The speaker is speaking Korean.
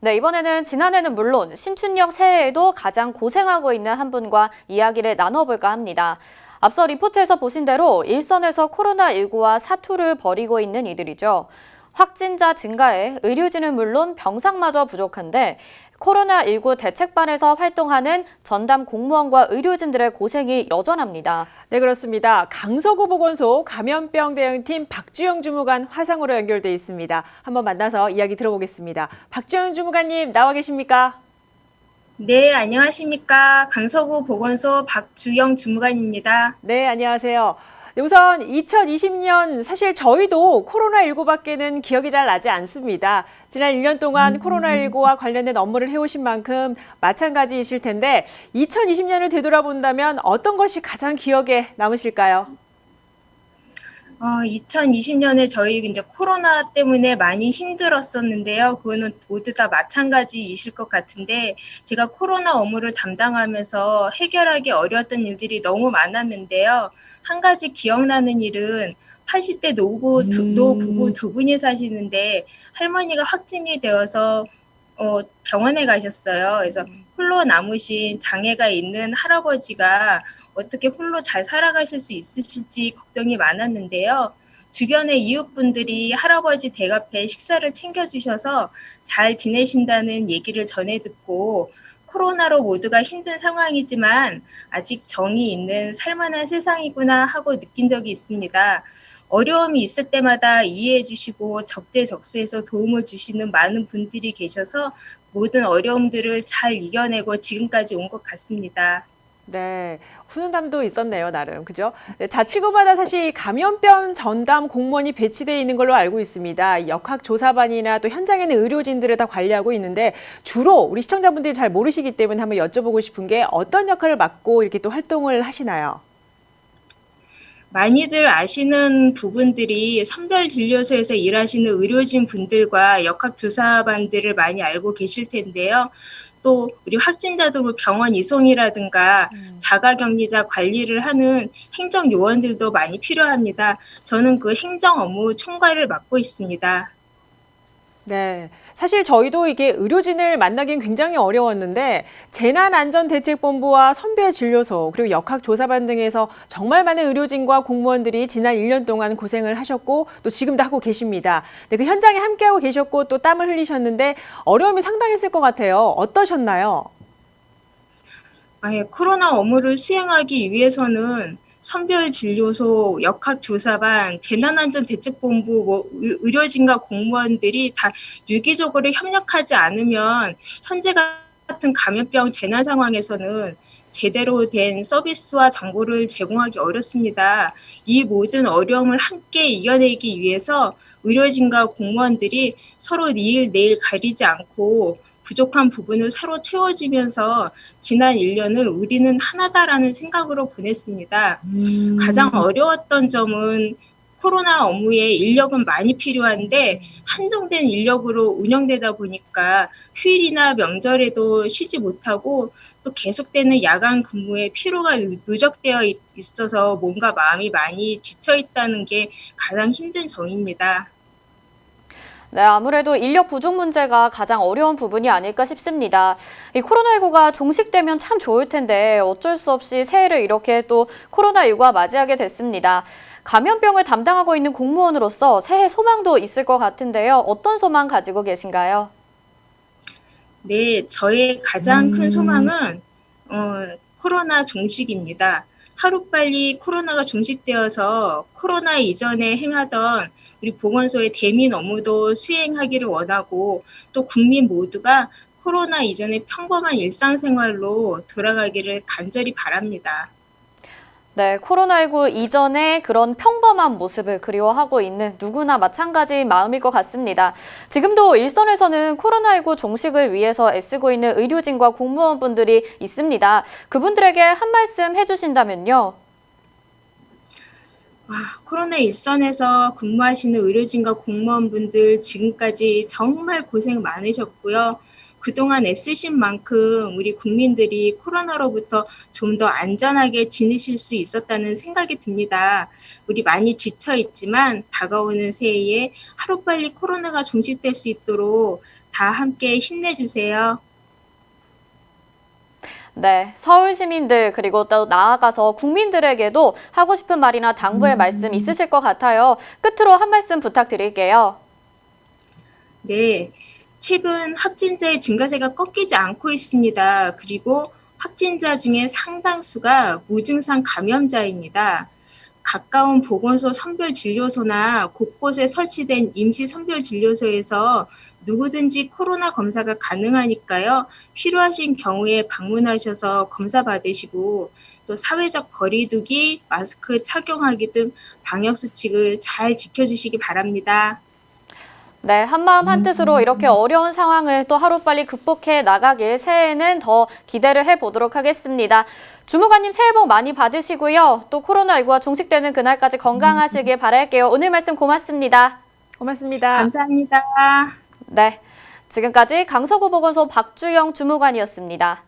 네, 이번에는 지난해는 물론 신춘역 새해에도 가장 고생하고 있는 한 분과 이야기를 나눠볼까 합니다. 앞서 리포트에서 보신 대로 일선에서 코로나19와 사투를 벌이고 있는 이들이죠. 확진자 증가에 의료진은 물론 병상마저 부족한데 코로나19 대책반에서 활동하는 전담 공무원과 의료진들의 고생이 여전합니다. 네, 그렇습니다. 강서구 보건소 감염병 대응팀 박주영 주무관 화상으로 연결돼 있습니다. 한번 만나서 이야기 들어보겠습니다. 박주영 주무관님 나와 계십니까? 네, 안녕하십니까. 강서구 보건소 박주영 주무관입니다. 네, 안녕하세요. 우선 2020년 사실 저희도 코로나19밖에는 기억이 잘 나지 않습니다. 지난 1년 동안 코로나19와 관련된 업무를 해오신 만큼 마찬가지이실 텐데 2020년을 되돌아본다면 어떤 것이 가장 기억에 남으실까요? 2020년에 저희 이제 코로나 때문에 많이 힘들었었는데요. 그거는 모두 다 마찬가지이실 것 같은데, 제가 코로나 업무를 담당하면서 해결하기 어려웠던 일들이 너무 많았는데요. 한 가지 기억나는 일은 80대 노부부 두 분이 사시는데, 할머니가 확진이 되어서 병원에 가셨어요. 그래서 홀로 남으신 장애가 있는 할아버지가 어떻게 홀로 잘 살아가실 수 있으실지 걱정이 많았는데요. 주변의 이웃분들이 할아버지 댁 앞에 식사를 챙겨주셔서 잘 지내신다는 얘기를 전해 듣고 코로나로 모두가 힘든 상황이지만 아직 정이 있는 살만한 세상이구나 하고 느낀 적이 있습니다. 어려움이 있을 때마다 이해해 주시고 적재적소에서 도움을 주시는 많은 분들이 계셔서 모든 어려움들을 잘 이겨내고 지금까지 온 것 같습니다. 네, 훈훈함도 있었네요, 나름. 그죠? 네, 자치구마다 사실 감염병 전담 공무원이 배치되어 있는 걸로 알고 있습니다. 역학조사반이나 또 현장에는 의료진들을 다 관리하고 있는데 주로 우리 시청자분들이 잘 모르시기 때문에 한번 여쭤보고 싶은 게 어떤 역할을 맡고 이렇게 또 활동을 하시나요? 많이들 아시는 부분들이 선별진료소에서 일하시는 의료진 분들과 역학조사반들을 많이 알고 계실 텐데요. 또 우리 확진자들 병원 이송이라든가 자가격리자 관리를 하는 행정요원들도 많이 필요합니다. 저는 그 행정 업무 총괄을 맡고 있습니다. 네. 사실 저희도 이게 의료진을 만나긴 굉장히 어려웠는데 재난안전대책본부와 선별진료소 그리고 역학조사반 등에서 정말 많은 의료진과 공무원들이 지난 1년 동안 고생을 하셨고 또 지금도 하고 계십니다. 네, 그 현장에 함께하고 계셨고 또 땀을 흘리셨는데 어려움이 상당했을 것 같아요. 어떠셨나요? 코로나 업무를 수행하기 위해서는 선별진료소, 역학조사반, 재난안전대책본부, 의료진과 공무원들이 다 유기적으로 협력하지 않으면 현재 같은 감염병 재난 상황에서는 제대로 된 서비스와 정보를 제공하기 어렵습니다. 이 모든 어려움을 함께 이겨내기 위해서 의료진과 공무원들이 서로 일, 내일 가리지 않고 부족한 부분을 서로 채워주면서 지난 1년을 우리는 하나다라는 생각으로 보냈습니다. 가장 어려웠던 점은 코로나 업무에 인력은 많이 필요한데 한정된 인력으로 운영되다 보니까 휴일이나 명절에도 쉬지 못하고 또 계속되는 야간 근무에 피로가 누적되어 있어서 몸과 마음이 많이 지쳐 있다는 게 가장 힘든 점입니다. 네, 아무래도 인력 부족 문제가 가장 어려운 부분이 아닐까 싶습니다. 이 코로나19가 종식되면 참 좋을 텐데 어쩔 수 없이 새해를 이렇게 또 코로나19와 맞이하게 됐습니다. 감염병을 담당하고 있는 공무원으로서 새해 소망도 있을 것 같은데요. 어떤 소망 가지고 계신가요? 네, 저의 가장 큰 소망은 코로나 종식입니다. 하루빨리 코로나가 종식되어서 코로나 이전에 행하던 우리 보건소의 대민 업무도 수행하기를 원하고 또 국민 모두가 코로나 이전의 평범한 일상생활로 돌아가기를 간절히 바랍니다. 네, 코로나19 이전의 그런 평범한 모습을 그리워하고 있는 누구나 마찬가지인 마음일 것 같습니다. 지금도 일선에서는 코로나19 종식을 위해서 애쓰고 있는 의료진과 공무원분들이 있습니다. 그분들에게 한 말씀 해주신다면요. 코로나 일선에서 근무하시는 의료진과 공무원분들 지금까지 정말 고생 많으셨고요. 그동안 애쓰신 만큼 우리 국민들이 코로나로부터 좀 더 안전하게 지내실 수 있었다는 생각이 듭니다. 우리 많이 지쳐 있지만 다가오는 새해에 하루빨리 코로나가 종식될 수 있도록 다 함께 힘내주세요. 네, 서울 시민들 그리고 또 나아가서 국민들에게도 하고 싶은 말이나 당부의 말씀 있으실 것 같아요. 끝으로 한 말씀 부탁드릴게요. 네, 최근 확진자의 증가세가 꺾이지 않고 있습니다. 그리고 확진자 중에 상당수가 무증상 감염자입니다. 가까운 보건소 선별진료소나 곳곳에 설치된 임시 선별진료소에서 누구든지 코로나 검사가 가능하니까요. 필요하신 경우에 방문하셔서 검사 받으시고 또 사회적 거리두기, 마스크 착용하기 등 방역수칙을 잘 지켜주시기 바랍니다. 네, 한마음 한뜻으로 이렇게 어려운 상황을 또 하루빨리 극복해 나가길 새해에는 더 기대를 해보도록 하겠습니다. 주무관님 새해 복 많이 받으시고요. 또 코로나19가 종식되는 그날까지 건강하시길 바랄게요. 오늘 말씀 고맙습니다. 고맙습니다. 감사합니다. 네, 지금까지 강서구보건소 박주영 주무관이었습니다.